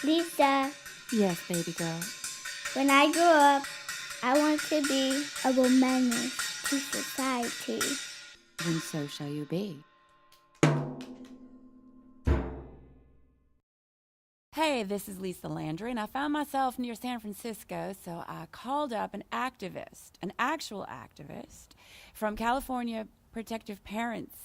Lisa, Yes, baby girl. when I grow up, I want to be a menace to society. Then so shall you be. Hey, this is Lisa Landry, and I found myself near San Francisco, so I called up an activist, an actual activist from California Protective Parents,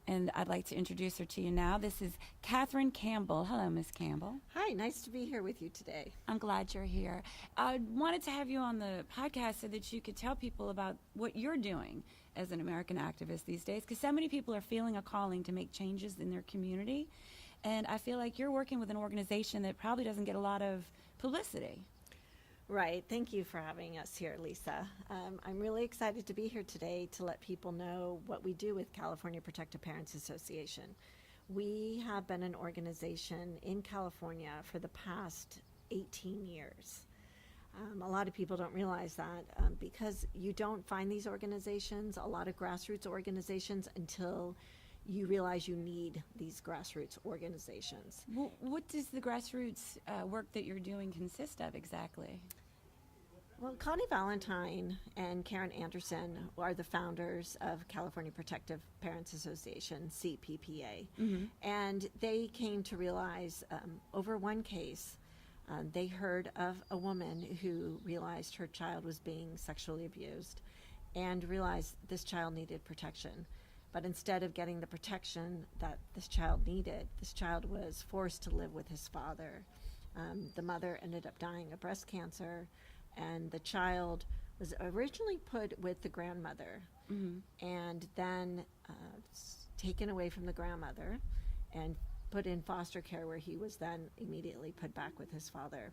and I'd like to introduce her to you now. This is Catherine Campbell. Hello, Miss Campbell. Hi, nice to be here with you today. I'm glad you're here. I wanted to have you on the podcast so that you could tell people about what you're doing as an American activist these days, because so many people are feeling a calling to make changes in their community. And I feel like you're working with an organization that probably doesn't get a lot of publicity. Right, thank you for having us here, Lisa. I'm really excited to be here today to let people know what we do with California Protective Parents Association. We have been an organization in California for the past 18 years. A lot of people don't realize that because you don't find these organizations, a lot of grassroots organizations, until you realize you need these grassroots organizations. Well, what does the grassroots work that you're doing consist of exactly? Well, Connie Valentine and Karen Anderson are the founders of California Protective Parents Association, CPPA. Mm-hmm. And they came to realize over one case, they heard of a woman who realized her child was being sexually abused and realized this child needed protection. But instead of getting the protection that this child needed, this child was forced to live with his father. The mother ended up dying of breast cancer, and the child was originally put with the grandmother, Mm-hmm. and then taken away from the grandmother and put in foster care, where he was then immediately put back with his father.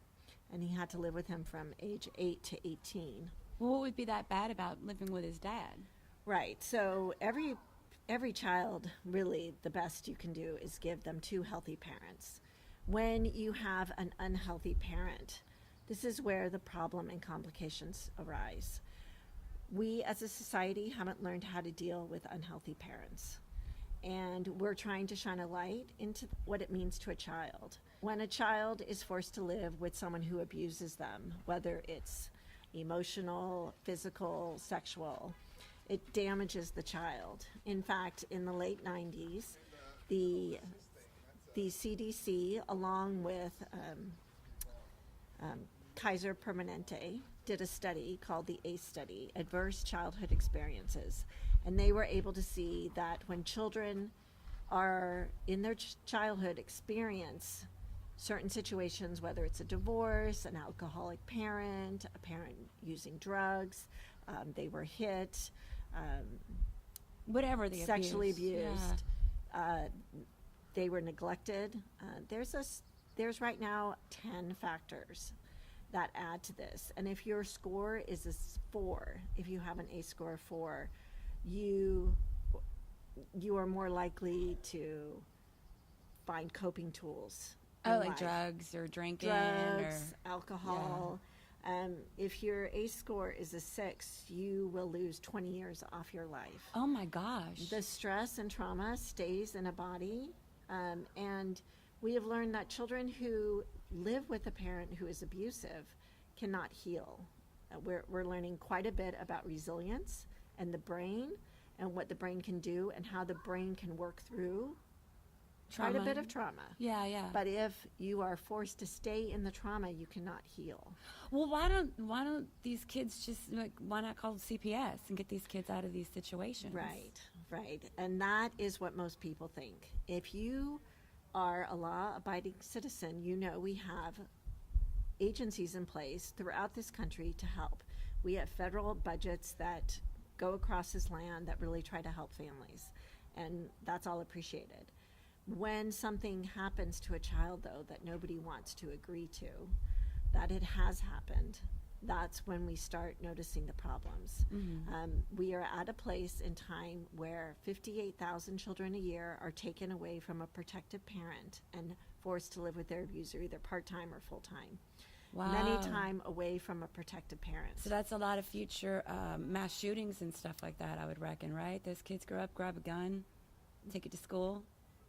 And he had to live with him from age 8 to 18. Well, what would be that bad about living with his dad? Right, so every child, really, the best you can do is give them two healthy parents. When you have an unhealthy parent, this is where the problem and complications arise. We as a society haven't learned how to deal with unhealthy parents. And we're trying to shine a light into what it means to a child. When a child is forced to live with someone who abuses them, whether it's emotional, physical, sexual, it damages the child. In fact, in the late 90s, the CDC, along with Kaiser Permanente, did a study called the ACE study, Adverse Childhood Experiences. And they were able to see that when children are in their childhood experience certain situations, whether it's a divorce, an alcoholic parent, a parent using drugs, they were hit, Whatever the sexually abuse. abused, Yeah. they were neglected. There's right now 10 factors that add to this. And if your score is a 4, if you have an ACE score of 4, you are more likely to find coping tools. Oh, in like life. drugs or drinking Drugs, or alcohol. If your ACE score is a 6, you will lose 20 years off your life. oh my gosh. The stress and trauma stays in a body, and we have learned that children who live with a parent who is abusive cannot heal. We're learning quite a bit about resilience and the brain and what the brain can do and how the brain can work through quite a Trauma. bit of trauma. Yeah. But if you are forced to stay in the trauma, you cannot heal. Well, why don't these kids just why not call CPS and get these kids out of these situations? Right. And that is what most people think. If you are a law-abiding citizen, you know we have agencies in place throughout this country to help. We have federal budgets that go across this land that really try to help families, and that's all appreciated. When something happens to a child, though, that nobody wants to agree to, that it has happened, that's when we start noticing the problems. Mm-hmm. We are at a place in time where 58,000 children a year are taken away from a protective parent and forced to live with their abuser, either part-time or full-time. Wow. Many time away from a protective parent. So that's a lot of future mass shootings and stuff like that, I would reckon, right? Those kids grow up, grab a gun, take it to school.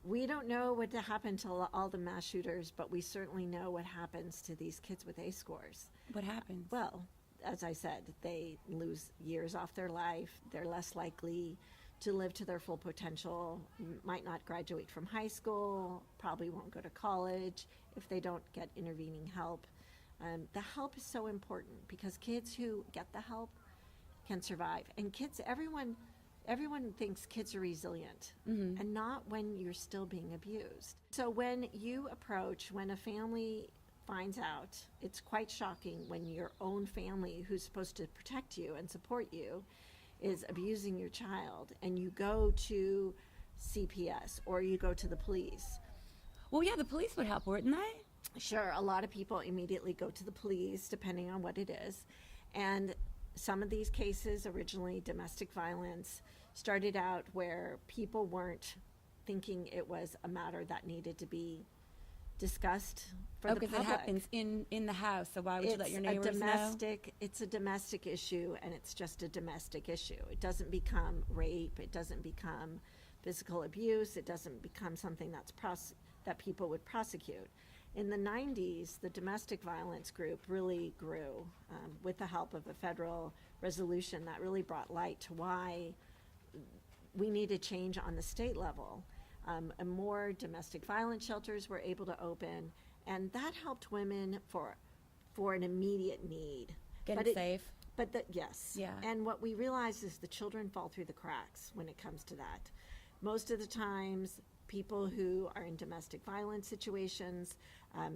We don't know what happened to all the mass shooters, but we certainly know what happens to these kids with ACE scores. What happens? Well, as I said, they lose years off their life. They're less likely to live to their full potential, might not graduate from high school, probably won't go to college if they don't get intervening help. The help is so important because kids who get the help can survive. And kids, everyone thinks kids are resilient, and not when you're still being abused. So when a family finds out, it's quite shocking when your own family, who's supposed to protect you and support you, is abusing your child, and you go to CPS or you go to the police. Well, yeah, the police would help, wouldn't they? Sure, a lot of people immediately go to the police, depending on what it is. And some of these cases, originally domestic violence, started out where people weren't thinking it was a matter that needed to be discussed for the public. Because it happens in the house, so why would you let your neighbors know? It's a domestic issue, and it's just a domestic issue. It doesn't become rape. It doesn't become physical abuse. It doesn't become something that people would prosecute. In the 90s, the domestic violence group really grew with the help of a federal resolution that really brought light to why we need a change on the state level. And more domestic violence shelters were able to open, and that helped women for an immediate need. Getting safe. Yes. Yeah. And what we realize is the children fall through the cracks when it comes to that. Most of the times, people who are in domestic violence situations,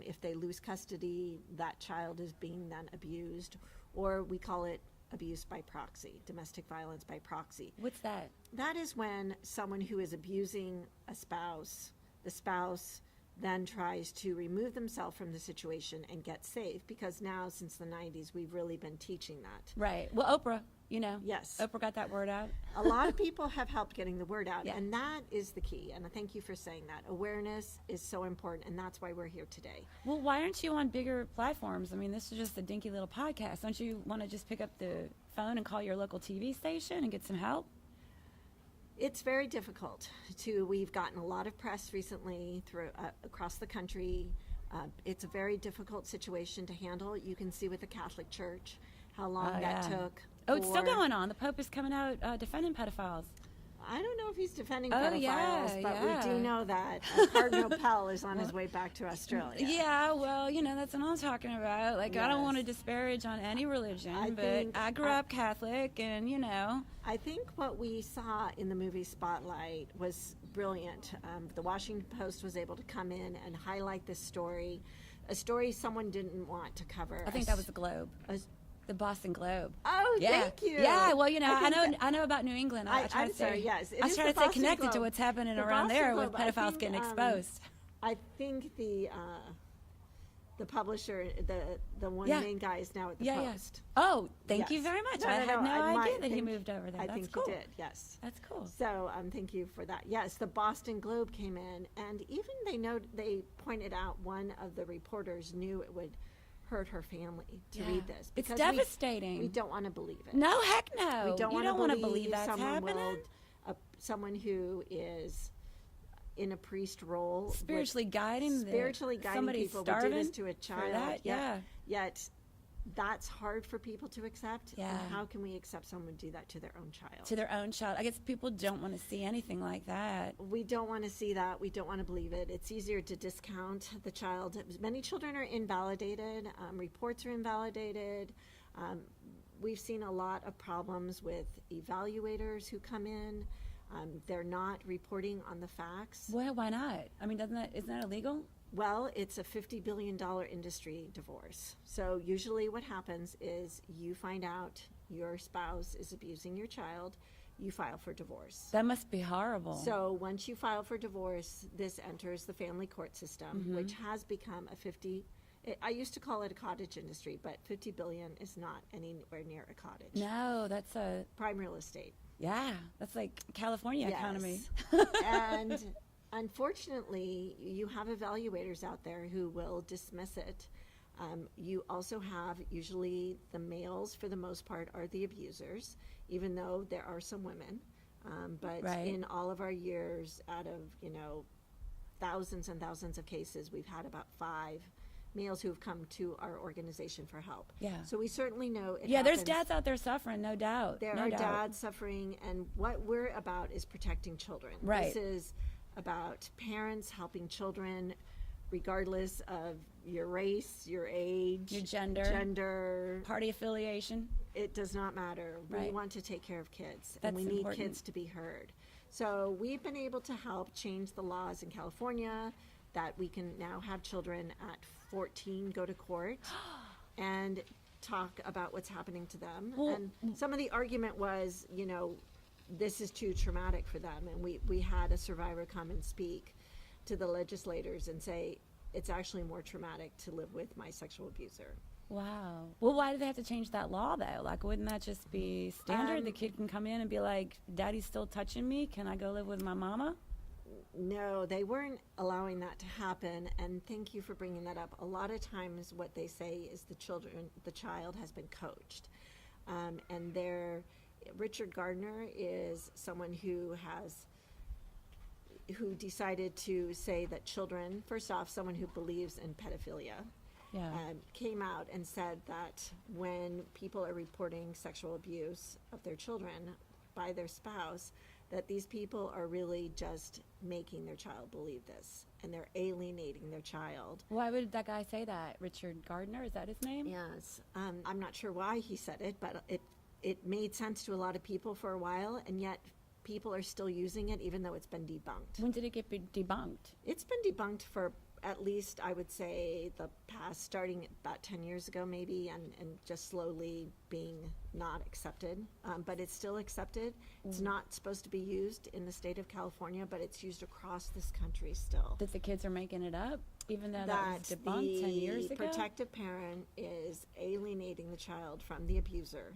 if they lose custody, that child is being then abused, or we call it abuse by proxy, domestic violence by proxy. What's that? That is when someone who is abusing a spouse, the spouse then tries to remove themselves from the situation and get safe, because now, since the 90s, we've really been teaching that. Right. Well, Oprah, Yes. Oprah got that word out. A lot of people have helped getting the word out, Yeah. and that is the key. And thank you for saying that. Awareness is so important, and that's why we're here today. Well, why aren't you on bigger platforms? I mean, this is just a dinky little podcast. Don't you want to just pick up the phone and call your local TV station and get some help? It's very difficult. We've gotten a lot of press recently across the country. It's a very difficult situation to handle. You can see with the Catholic Church how long that took. Oh, it's still going on. The Pope is coming out defending pedophiles. I don't know if he's defending pedophiles, but yeah. we do know that Cardinal Pell is on his way back to Australia. Yeah, well, that's what I'm talking about. Like, I don't want to disparage on any religion, I grew up Catholic, and, I think what we saw in the movie Spotlight was brilliant. The Washington Post was able to come in and highlight this story, a story someone didn't want to cover. I think that was the Globe. The Boston Globe. Oh, yeah. Thank you. Yeah, well, I know about New England. I try to stay connected Globe. to what's happening The around Boston there Globe, with pedophiles getting exposed. I think the publisher, the one main guy is now at the Post. Oh, thank you very much. I had no idea that he moved over there. I That's think cool. he did, yes. That's cool. So thank you for that. Yes, the Boston Globe came in, and even they pointed out one of the reporters knew it would hurt her family to read this. It's devastating. We don't want to believe it. No, heck no. We don't you don't want to believe that's happening. Someone who is in a priest role, spiritually guiding somebody people starving would do this to a child. That, Yet that's hard for people to accept. Yeah. And how can we accept someone would do that to their own child? To their own child. I guess people don't want to see anything like that. We don't want to see that. We don't want to believe it. It's easier to discount the child. Many children are invalidated. Reports are invalidated. We've seen a lot of problems with evaluators who come in. They're not reporting on the facts. Well, why not? I mean, isn't that illegal? Well, it's a $50 billion industry, divorce. So usually what happens is you find out your spouse is abusing your child, you file for divorce. That must be horrible. So once you file for divorce, this enters the family court system, which has become I used to call it a cottage industry, but $50 billion is not anywhere near a cottage. No, that's a prime real estate. Yeah, that's like California economy. And unfortunately, you have evaluators out there who will dismiss it. You also have, usually the males for the most part are the abusers, even though there are some women. But in all of our years, out of thousands and thousands of cases. We've had about 5 males who have come to our organization for help. Yeah. So we certainly know it Yeah, there's happens. dads out there suffering, no doubt. There no are doubt. dads suffering, and what we're about is protecting children. Right. This is about parents helping children regardless of your race, your age, Your gender. Party affiliation. It does not matter. We Right. want to take care of kids, That's and we need important. kids to be heard. So we've been able to help change the laws in California that we can now have children at 14 go to court and talk about what's happening to them. Well, and some of the argument was, this is too traumatic for them. And we had a survivor come and speak to the legislators and say, it's actually more traumatic to live with my sexual abuser. Wow. Well, why do they have to change that law, though? Like, wouldn't that just be standard? The kid can come in and be like, Daddy's still touching me. Can I go live with my mama? No, they weren't allowing that to happen, and thank you for bringing that up. A lot of times what they say is the child has been coached. And Richard Gardner is someone who decided to say that children, first off, someone who believes in pedophilia, Yeah. came out and said that when people are reporting sexual abuse of their children by their spouse, that these people are really just making their child believe this, and they're alienating their child. Why would that guy say that? Richard Gardner, is that his name? Yes. I'm not sure why he said it, but it made sense to a lot of people for a while, and yet people are still using it even though it's been debunked. When did it get debunked? It's been debunked for at least, I would say, the past, starting about 10 years ago maybe, and just slowly being not accepted. But it's still accepted. It's not supposed to be used in the state of California, but it's used across this country still. That the kids are making it up, even though that was debunked 10 years ago? The protective parent is alienating the child from the abuser,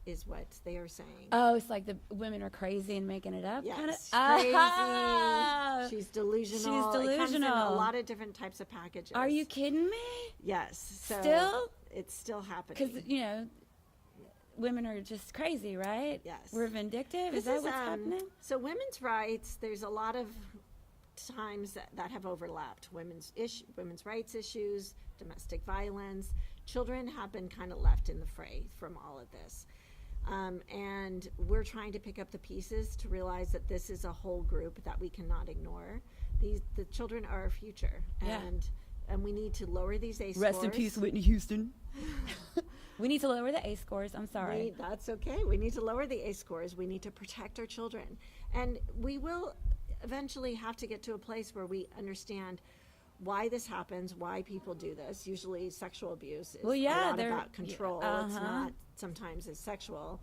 is what they are saying. Oh, it's like the women are crazy and making it up? Yes, Kinda? crazy. Ah! She's delusional. She's It comes in a delusional. lot of different types of packages. Are you kidding me? Yes. So Still? it's still happening. Because, women are just crazy, right? Yes. We're vindictive? Is This that what's happening? So women's rights, there's a lot of times that have overlapped. Women's rights issues, domestic violence. Children have been kind of left in the fray from all of this. And we're trying to pick up the pieces to realize that this is a whole group that we cannot ignore. The children are our future. Yeah. And we need to lower these A scores. Rest in peace, Whitney Houston. We need to lower the A scores. I'm sorry. That's okay. We need to lower the A scores. We need to protect our children. And we will eventually have to get to a place where we understand why this happens, why people do this. Usually sexual abuse is a lot about control. It's not sometimes it's sexual.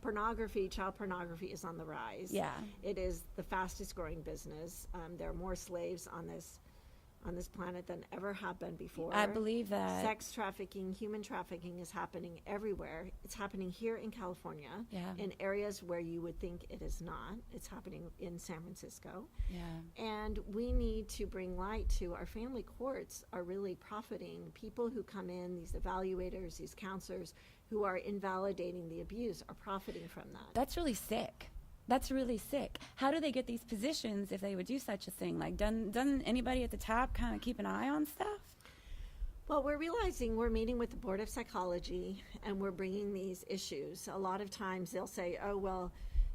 Pornography, child pornography is on the rise. Yeah. It is the fastest growing business. There are more slaves on this planet than ever have been before. I believe that. Sex trafficking, human trafficking is happening everywhere. It's happening here in California, in areas where you would think it is not. It's happening in San Francisco. Yeah. And we need to bring light to our family courts are really profiting. People who come in, these evaluators, these counselors who are invalidating the abuse are profiting from that. That's really sick. That's really sick. How do they get these positions if they would do such a thing? Like, doesn't anybody at the top kind of keep an eye on stuff? Well, we're realizing we're meeting with the Board of Psychology and we're bringing these issues. A lot of times they'll say, oh, well,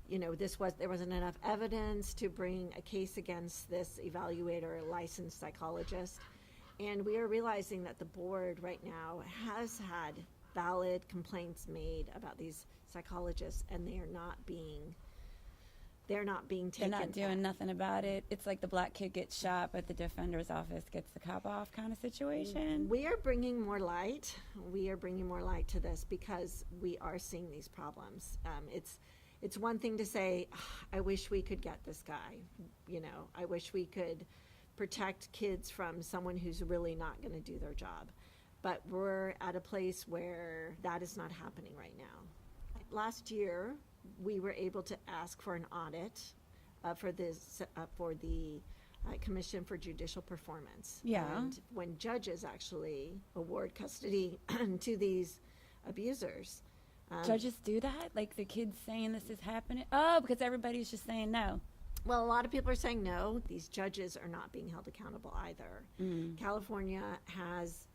there wasn't enough evidence to bring a case against this evaluator, a licensed psychologist. And we are realizing that the board right now has had valid complaints made about these psychologists, and they're not being taken. They're not doing nothing about it. It's like the black kid gets shot, but the defender's office gets the cop off kind of situation. We are bringing more light. We are bringing more light to this because we are seeing these problems. It's one thing to say, I wish we could get this guy. I wish we could protect kids from someone who's really not going to do their job. But we're at a place where that is not happening right now. Last year, we were able to ask for an audit for the Commission for Judicial Performance. Yeah. And when judges actually award custody to these abusers. Judges do that? Like the kids saying this is happening? Oh, because everybody's just saying no. Well, a lot of people are saying no, these judges are not being held accountable either. California has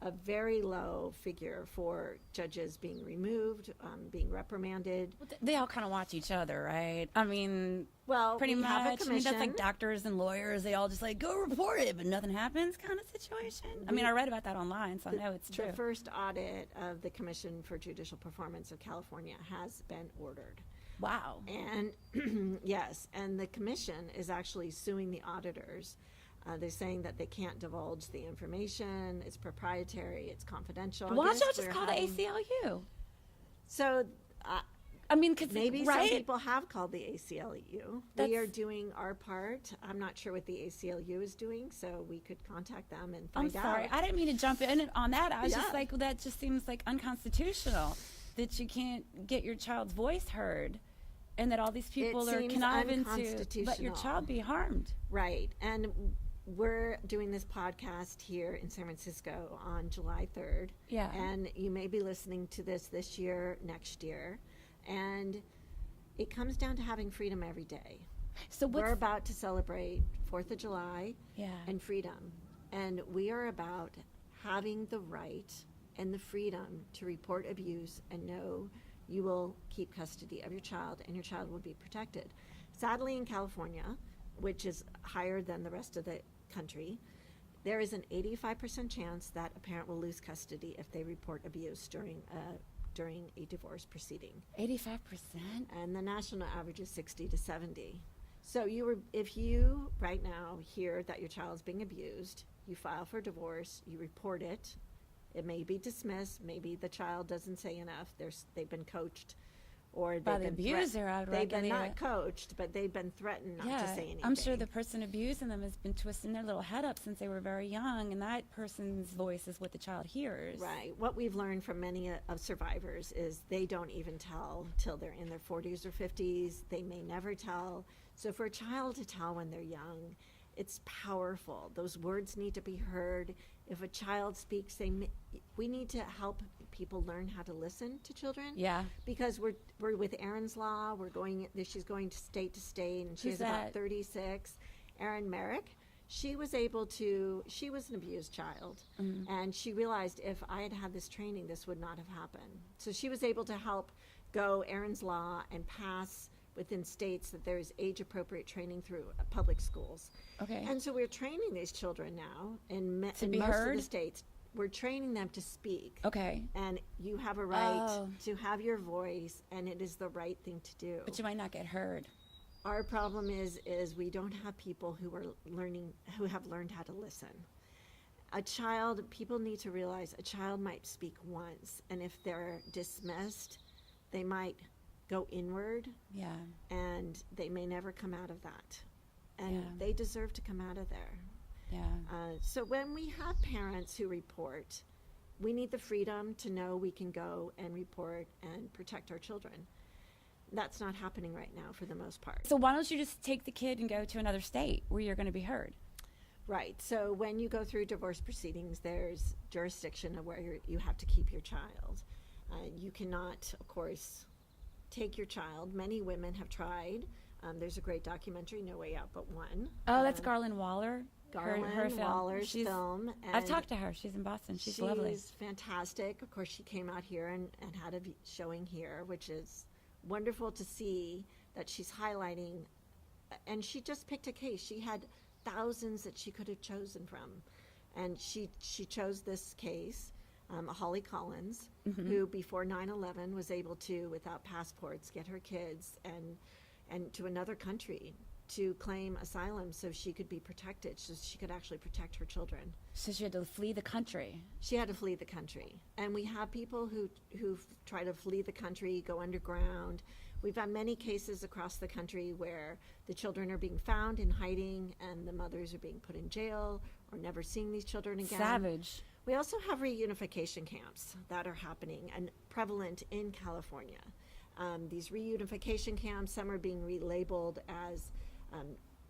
a very low figure for judges being removed, being reprimanded. They all kind of watch each other, right? I mean, Well, pretty we much. have a I mean, commission. that's like doctors and lawyers. They all just like, go report it, but nothing happens kind of situation. I mean, I read about that online, so I know it's true. The first audit of the Commission for Judicial Performance of California has been ordered. Wow. And yes, and the commission is actually suing the auditors. They're saying that they can't divulge the information. It's proprietary. It's confidential. Why don't Yes, y'all just we're call the having- ACLU? So I mean, cause maybe right? some people have called the ACLU. We are doing our part. I'm not sure what the ACLU is doing, so we could contact them and I'm find sorry. out. I didn't mean to jump in on that. I was Yeah. just like, well, that just seems like unconstitutional that you can't get your child's voice heard and that all these people are seems conniving to let your unconstitutional. child be harmed. Right. And we're doing this podcast here in San Francisco on July 3rd. Yeah. And you may be listening to this year, next year. And it comes down to having freedom every day. So We're what's about to celebrate 4th of July yeah. and freedom. And we are about having the right and the freedom to report abuse and know you will keep custody of your child and your child will be protected. Sadly, in California, which is higher than the rest of the country, there is an 85% chance that a parent will lose custody if they report abuse during a divorce proceeding. 85%? And the national average is 60 to 70. So if you right now hear that your child is being abused, you file for divorce, you report it. It may be dismissed. Maybe the child doesn't say enough. They've been coached, or By they've the been abuser, I would They've been reckon, not yeah. coached, but they've been threatened not to say anything. I'm sure the person abusing them has been twisting their little head up since they were very young, and that person's voice is what the child hears. Right. What we've learned from many of survivors is they don't even tell till they're in their 40s or 50s. They may never tell. So for a child to tell when they're young, it's powerful. Those words need to be heard. If a child speaks, we need to help people learn how to listen to children. Yeah. Because we're with Erin's Law. She's going to state, and she's Who's about that? 36. Erin Merrick. She was an abused child, and she realized if I had had this training, this would not have happened. So she was able to help go Erin's Law and pass within states that there's age-appropriate training through public schools. Okay. And so we're training these children now in most be of heard? the states. We're training them to speak. Okay. And you have a right Oh. to have your voice, and it is the right thing to do. But you might not get heard. Our problem is we don't have people who have learned how to listen. People need to realize a child might speak once, and if they're dismissed, they might go inward, Yeah. and they may never come out of that. And Yeah. they deserve to come out of there. Yeah. So when we have parents who report, we need the freedom to know we can go and report and protect our children. That's not happening right now for the most part. So why don't you just take the kid and go to another state where you're going to be heard? Right. So when you go through divorce proceedings, there's jurisdiction of where you have to keep your child. You cannot, of course, take your child. Many women have tried. There's a great documentary, No Way Out But One. Oh, that's Garland Waller. Garland her film. Waller's She's- film. I've and talked to her. She's in Boston. She's lovely. She's fantastic. Of course, she came out here and had a showing here, which is wonderful to see that she's highlighting. And she just picked a case. She had thousands that she could have chosen from. And she chose this case, Holly Collins, who before 9/11 was able to, without passports, get her kids and to another country to claim asylum so she could be protected, so she could actually protect her children. So she had to flee the country. She had to flee the country. And we have people who try to flee the country, go underground. We've had many cases across the country where the children are being found in hiding and the mothers are being put in jail or never seeing these children again. Savage. We also have reunification camps that are happening and prevalent in California. These reunification camps, some are being relabeled as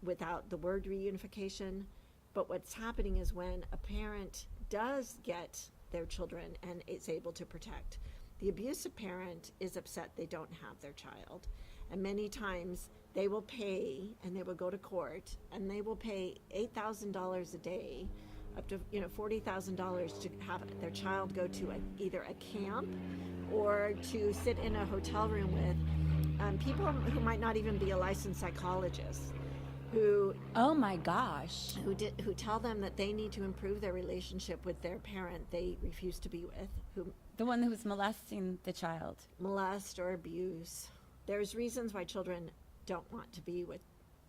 without the word reunification. But what's happening is when a parent does get their children and is able to protect, the abusive parent is upset they don't have their child. And many times they will pay, and they will go to court, and they will pay $8,000 a day, up to $40,000 to have their child go to either a camp or to sit in a hotel room with people who might not even be a licensed psychologist, who Oh my gosh. who tell them that they need to improve their relationship with their parent they refuse to be with, who The one who's molesting the child. molest or abuse. There's reasons why children don't want to be with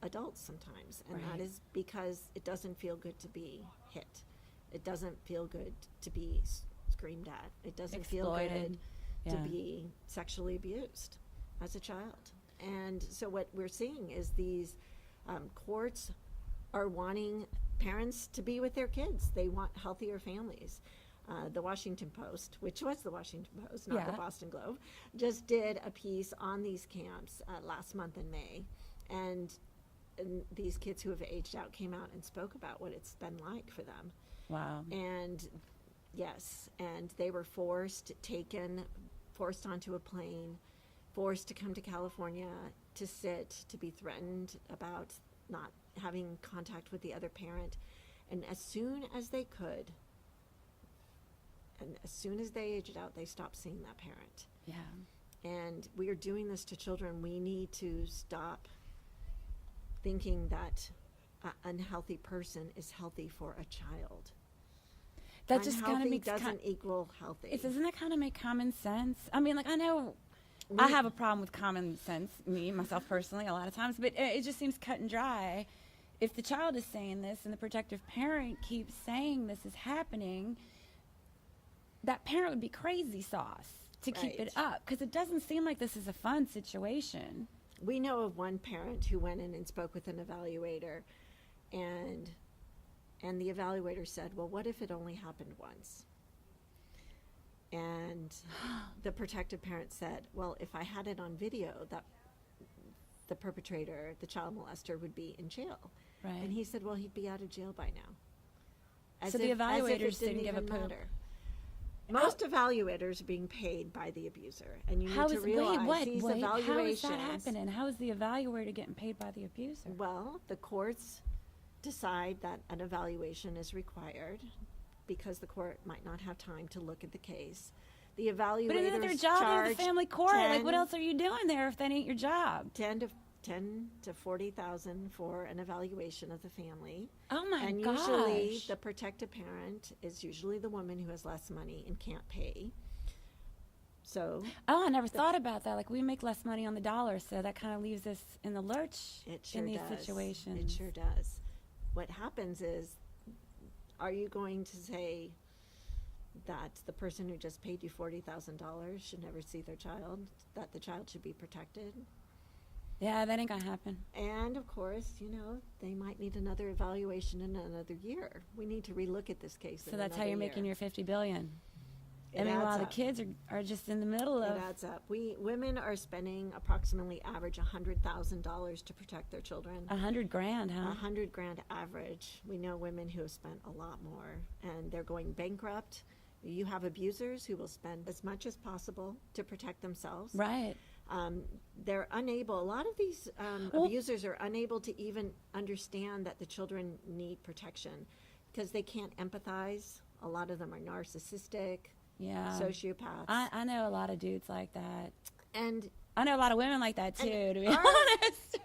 adults sometimes, and Right. that is because it doesn't feel good to be hit. It doesn't feel good to be screamed at. It doesn't feel Exploited. good to Yeah. be sexually abused as a child. And so what we're seeing is these courts are wanting parents to be with their kids. They want healthier families. The Washington Post, which was the Washington Post, not the Yeah. Boston Globe, just did a piece on these camps last month in May. And these kids who have aged out came out and spoke about what it's been like for them. Wow. And yes, and they were forced onto a plane, forced to come to California to sit, to be threatened about not having contact with the other parent. And as soon as they could, and as soon as they aged out, they stopped seeing that parent. Yeah. And we are doing this to children. We need to stop thinking that an unhealthy person is healthy for a child. That just kind of Unhealthy makes doesn't equal healthy. doesn't that kind of make common sense? I mean, like, I know I have a problem with common sense, myself personally, a lot of times, but it just seems cut and dry. If the child is saying this and the protective parent keeps saying this is happening, that parent would be crazy sauce to keep it Right. up, because it doesn't seem like this is a fun situation. We know of one parent who went in and spoke with an evaluator, and the evaluator said, well, what if it only happened once? And the protective parent said, well, if I had it on video, that the perpetrator, the child molester, would be in jail. Right. And he said, well, he'd be out of jail by now. So the as if evaluators it didn't give a even poop. matter. Most evaluators are being paid by the abuser, and you need to realize these how is evaluations. that happening? How is the evaluator getting paid by the abuser? Well, the courts decide that an evaluation is required because the court might not have time to look at the case. The evaluators But isn't that their job? They're the charge family court. Like, what 10 else are you doing there if that ain't your job? 10 to 40,000 for an evaluation of the family. Oh my And gosh. usually the protective parent is usually the woman who has less money and can't pay. So Oh, I never thought about that. Like, we make less money on the dollar, so that kind of leaves us in the lurch it sure in these does. situations. It sure does. What happens is, are you going to say that the person who just paid you $40,000 should never see their child, that the child should be protected? Yeah, that ain't gonna happen. And of course, they might need another evaluation in another year. We need to relook at this case. So that's how you're making your $50 billion. It And meanwhile, adds the up. kids are just in the middle It of. adds up. Women are spending approximately average $100,000 to protect their children. $100,000, huh? $100,000 average. We know women who have spent a lot more, and they're going bankrupt. You have abusers who will spend as much as possible to protect themselves. Right. They're unable, a lot of these Well- abusers are unable to even understand that the children need protection because they can't empathize. A lot of them are narcissistic, Yeah. sociopaths. I know a lot of dudes like that. and I know a lot of women like that too, And to be our- honest.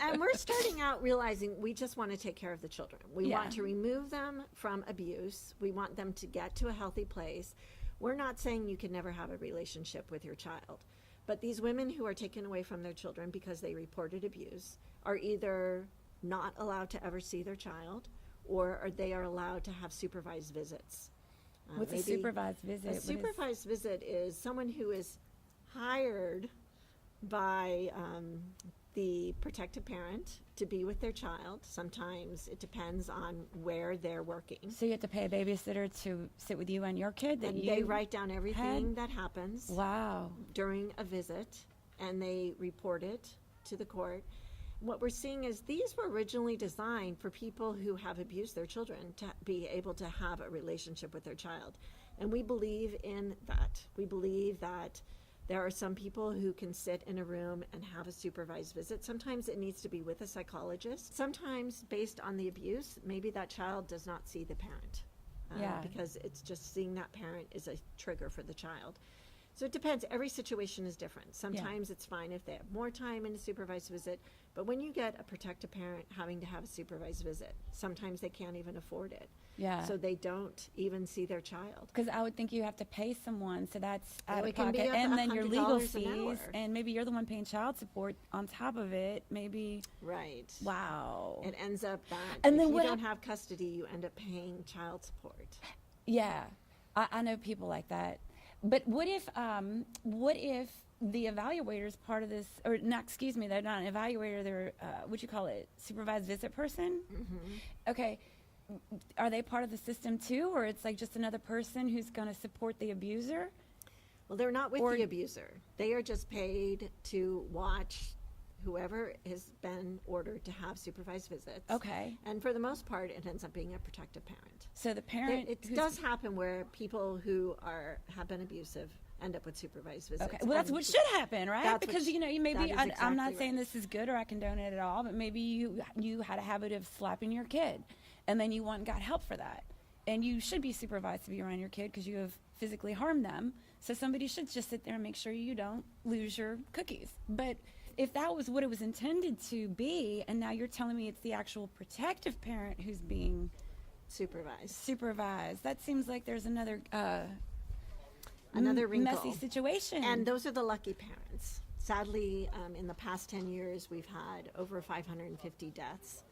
and we're starting out realizing we just want to take care of the children. We Yeah. want to remove them from abuse. We want them to get to a healthy place. We're not saying you can never have a relationship with your child. But these women who are taken away from their children because they reported abuse are either not allowed to ever see their child, or they are allowed to have supervised visits. What's a Maybe- supervised visit? A What is- supervised visit is someone who is hired by the protective parent to be with their child. Sometimes it depends on where they're working. So you have to pay a babysitter to sit with you and your kid that And you they write down everything had? that happens Wow. during a visit, and they report it to the court. What we're seeing is these were originally designed for people who have abused their children to be able to have a relationship with their child. And we believe in that. We believe that There are some people who can sit in a room and have a supervised visit. Sometimes it needs to be with a psychologist. Sometimes, based on the abuse, maybe that child does not see the parent. Because it's just seeing that parent is a trigger for the child. So it depends. Every situation is different. Sometimes it's fine if they have more time in a supervised visit, but when you get a protective parent having to have a supervised visit, sometimes they can't even afford it. Yeah. So they don't even see their child. Because I would think you have to pay someone, so that's out it of can be pocket, up and to then your $100 legal an fees, hour. and maybe you're the one paying child support on top of it. Maybe. Right. Wow. It ends up that And if then you what don't have custody, you end up paying child support. Yeah, I know people like that. But what if the evaluator is part of this, or not? Excuse me, they're not an evaluator. They're what you call it, supervised visit person. Mm-hmm. Okay, are they part of the system too, or it's like just another person who's going to support the abuser? Well, they're not with Or- the abuser. They are just paid to watch whoever has been ordered to have supervised visits. Okay, And for the most part, it ends up being a protective parent. so the parent. It does happen where people who have been abusive end up with supervised visits. Okay, well, that's And what should happen, right? that's what Because you maybe that is I'm not exactly saying right. this is good or I condone it at all, but maybe you had a habit of slapping your kid, and then you went and got help for that, and you should be supervised to be around your kid because you have physically harmed them. So somebody should just sit there and make sure you don't lose your cookies. But if that was what it was intended to be, and now you're telling me it's the actual protective parent who's being supervised, that seems like there's another Another wrinkle. messy situation. And those are the lucky parents. Sadly, in the past 10 years, we've had over 550 deaths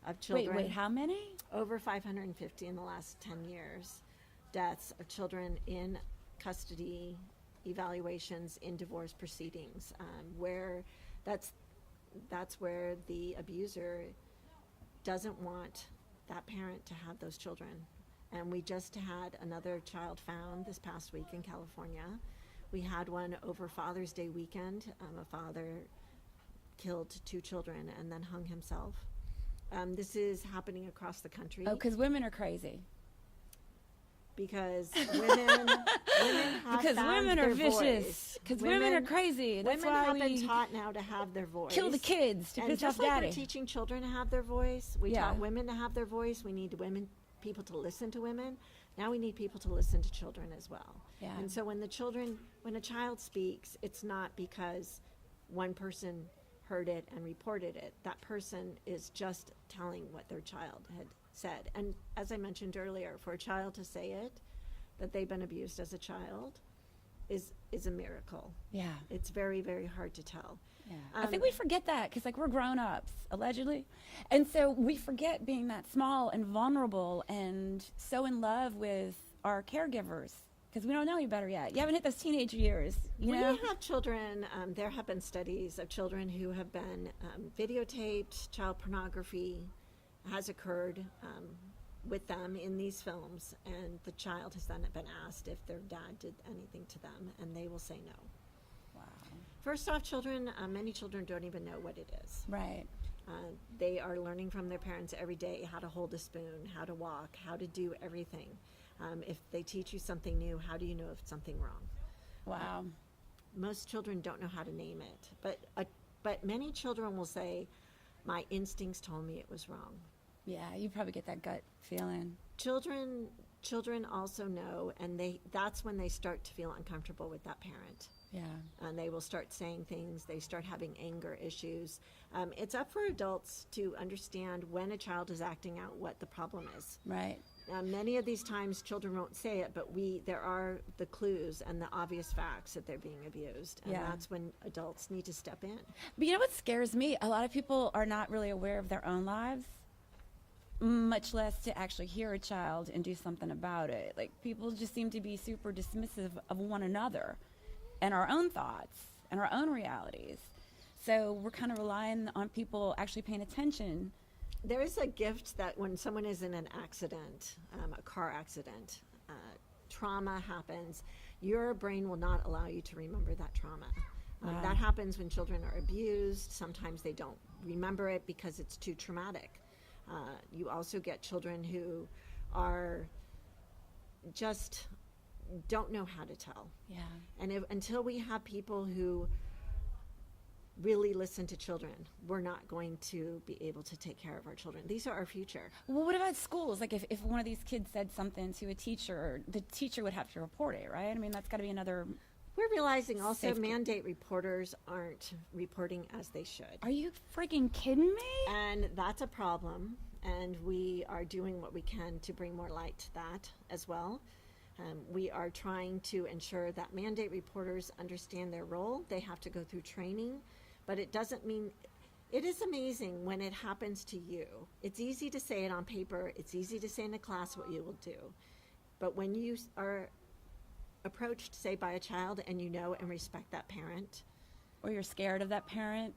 of children. Wait, how many? Over 550 in the last 10 years. Deaths of children in custody, evaluations, in divorce proceedings, where that's where the abuser doesn't want that parent to have those children. And we just had another child found this past week in California. We had one over Father's Day weekend. A father killed 2 children and then hung himself. This is happening across the country. Oh, because women are crazy. Because women have Because found women are their vicious. voice. Because women are crazy. That's Women why have been we taught now to have their voice. kill the kids to And piss off just like daddy. we're teaching children to have their voice, we Yeah. taught women to have their voice. We need people to listen to women. Now we need people to listen to children as well. Yeah. And so when a child speaks, it's not because one person heard it and reported it. That person is just telling what their child had said. And as I mentioned earlier, for a child to say it, that they've been abused as a child, is a miracle. Yeah. It's very, very hard to tell. Yeah. I think we forget that because, like, we're grown-ups, allegedly. And so we forget being that small and vulnerable and so in love with our caregivers because we don't know any better yet. You haven't hit those teenage years, you We know? have children, there have been studies of children who have been videotaped. Child pornography has occurred with them in these films, and the child has then been asked if their dad did anything to them, and they will say no. Wow. First off, many children don't even know what it is. Right. They are learning from their parents every day how to hold a spoon, how to walk, how to do everything. If they teach you something new, how do you know if it's something wrong? Wow. Most children don't know how to name it, but many children will say, "My instincts told me it was wrong." Yeah, you probably get that gut feeling. Children also know, and that's when they start to feel uncomfortable with that parent. Yeah. And they will start saying things, they start having anger issues. It's up for adults to understand when a child is acting out what the problem is. Right. Many of these times children won't say it, but there are the clues and the obvious facts that they're being abused. And Yeah. that's when adults need to step in. But you know what scares me? A lot of people are not really aware of their own lives, much less to actually hear a child and do something about it. Like, people just seem to be super dismissive of one another and our own thoughts and our own realities. So we're kind of relying on people actually paying attention. There is a gift that when someone is in an accident, a car accident, trauma happens, your brain will not allow you to remember that trauma. Wow. That happens when children are abused. Sometimes they don't remember it because it's too traumatic. You also get children who are just don't know how to tell. Yeah. And until we have people who really listen to children, we're not going to be able to take care of our children. These are our future. Well, what about schools? Like if one of these kids said something to a teacher, the teacher would have to report it, right? I mean, that's got to be another... We're realizing also Safety. mandate reporters aren't reporting as they should. Are you freaking kidding me? And that's a problem. And we are doing what we can to bring more light to that as well. We are trying to ensure that mandate reporters understand their role. They have to go through training, but it doesn't mean, it is amazing when it happens to you. It's easy to say it on paper. It's easy to say in a class what you will do. But when you are approached, say, by a child and you know and respect that parent. Or you're scared of that parent.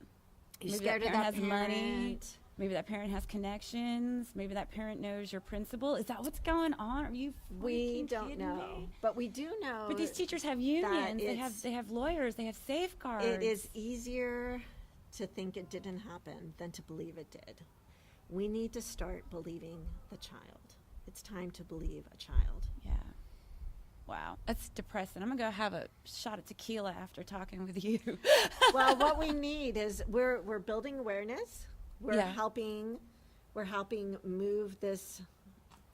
You're Maybe scared that of parent that has money. parent. Maybe that parent has connections. Maybe that parent knows your principal. Is that what's going on? Are you We freaking don't kidding know. me? But we do know But these teachers have unions. it's- They have lawyers. They have safeguards. it is easier to think it didn't happen than to believe it did. We need to start believing the child. It's time to believe a child. Yeah. Wow. That's depressing. I'm going to go have a shot of tequila after talking with you. Well, what we need is we're building awareness. We're Yeah. helping move this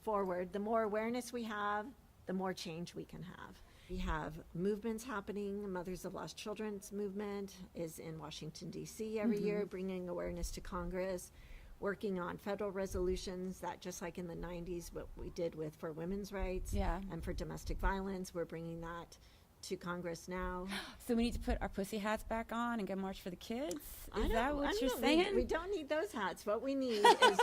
forward. The more awareness we have, the more change we can have. We have movements happening. Mothers of Lost Children's movement is in Washington, D.C. every year, bringing awareness to Congress, working on federal resolutions that, just like in the 90s, what we did for women's rights Yeah. and for domestic violence, we're bringing that to Congress now. So we need to put our pussy hats back on and go march for the kids? I Is that don't- what I you're don't saying? need- we don't need those hats. What we need is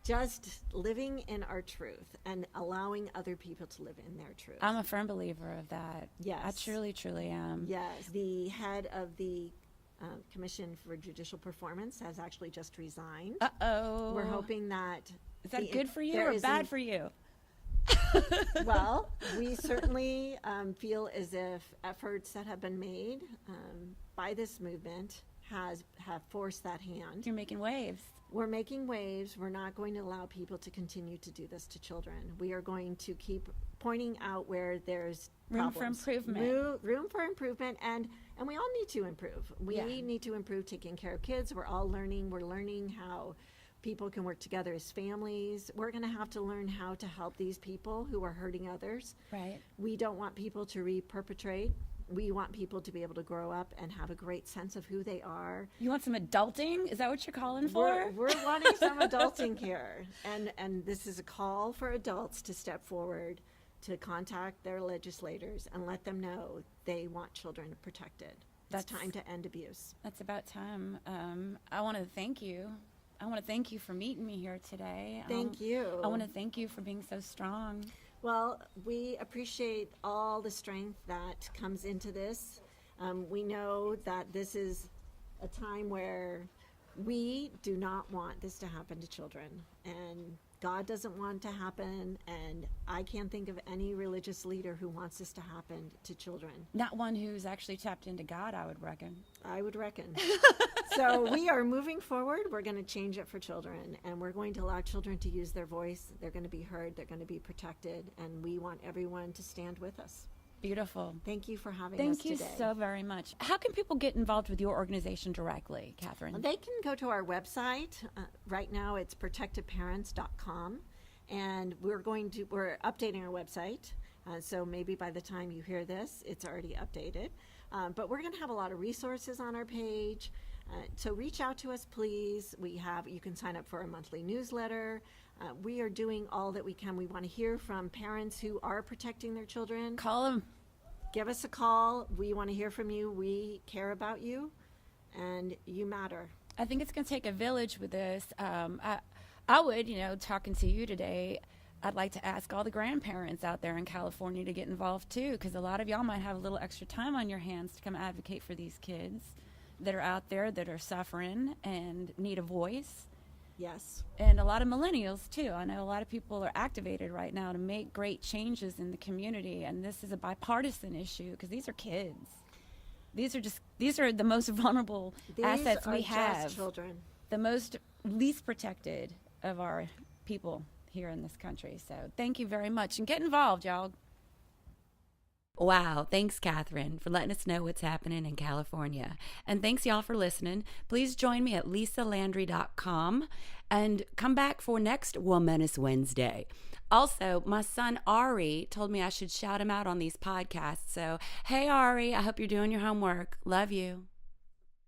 just living in our truth and allowing other people to live in their truth. I'm a firm believer of that. Yes. I truly, truly am. Yes, the head of the Commission for Judicial Performance has actually just resigned. Uh-oh. We're hoping that... Is that the- good for you there or is bad an- for you? Well, we certainly feel as if efforts that have been made by this movement have forced that hand. You're making waves. We're making waves. We're not going to allow people to continue to do this to children. We are going to keep pointing out where there's Room for problems. improvement. Room for improvement, and we all need to improve. We Yeah. need to improve taking care of kids. We're all learning. We're learning how people can work together as families. We're going to have to learn how to help these people who are hurting others. Right. We don't want people to re-perpetrate. We want people to be able to grow up and have a great sense of who they are. You want some adulting? Is that what you're calling for? We're wanting some adulting here. And this is a call for adults to step forward, to contact their legislators and let them know they want children protected. It's That's- time to end abuse. That's about time. I want to thank you. I want to thank you for meeting me here today. Thank you. I want to thank you for being so strong. Well, we appreciate all the strength that comes into this. We know that this is a time where we do not want this to happen to children, and God doesn't want it to happen, and I can't think of any religious leader who wants this to happen to children. Not one who's actually tapped into God, I would reckon. I would reckon. So we are moving forward. We're going to change it for children, and we're going to allow children to use their voice. They're going to be heard. They're going to be protected, and we want everyone to stand with us. Beautiful. Thank you for having us Thank you today. so very much. How can people get involved with your organization directly, Catherine? They can go to our website. Right now it's protectedparents.com, and we're updating our website. So maybe by the time you hear this, it's already updated. But we're going to have a lot of resources on our page. So reach out to us, please. You can sign up for a monthly newsletter. We are doing all that we can. We want to hear from parents who are protecting their children. Call them. Give us a call. We want to hear from you. We care about you, and you matter. I think it's going to take a village with this. I would, talking to you today, I'd like to ask all the grandparents out there in California to get involved too, because a lot of y'all might have a little extra time on your hands to come advocate for these kids that are out there that are suffering and need a voice. Yes. And a lot of millennials too. I know a lot of people are activated right now to make great changes in the community, and this is a bipartisan issue because these are kids. These are the most vulnerable assets we have. Just children. The most least protected of our people here in this country. So thank you very much, and get involved, y'all. Wow. Thanks, Catherine, for letting us know what's happening in California. And thanks, y'all, for listening. Please join me at lisalandry.com and come back for next Womaness Wednesday. Also, my son Ari told me I should shout him out on these podcasts. So, hey, Ari, I hope you're doing your homework. Love you.